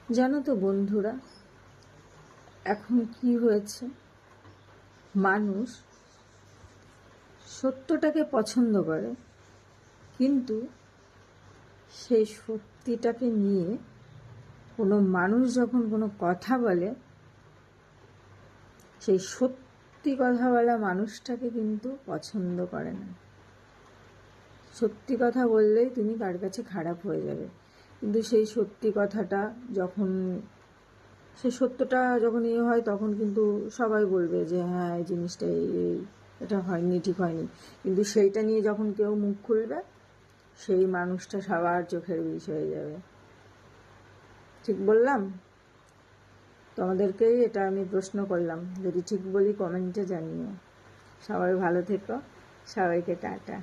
জানো তো বন্ধুরা, এখন কি হয়েছে, মানুষ সত্যটাকে পছন্দ করে, কিন্তু সেই সত্যিটাকে নিয়ে কোনো মানুষ যখন কোনো কথা বলে, সেই সত্যি কথা বলা মানুষটাকে কিন্তু পছন্দ করে না। সত্যি কথা বললেই তুমি তার কাছে খারাপ হয়ে যাবে, কিন্তু সেই সত্যি কথাটা যখন সে সত্যটা যখন হয় তখন কিন্তু সবাই বলবে যে হ্যাঁ এই জিনিসটা এটা হয়নি, ঠিক হয়নি। কিন্তু সেইটা নিয়ে যখন কেউ মুখ খুলবে, সেই মানুষটা সবার চোখের বিষ হয়ে যাবে। ঠিক বললাম? তোমাদেরকেই এটা আমি প্রশ্ন করলাম, যদি ঠিক বলি কমেন্টে জানিও। সবাই ভালো থেকো, সবাইকে টাটা।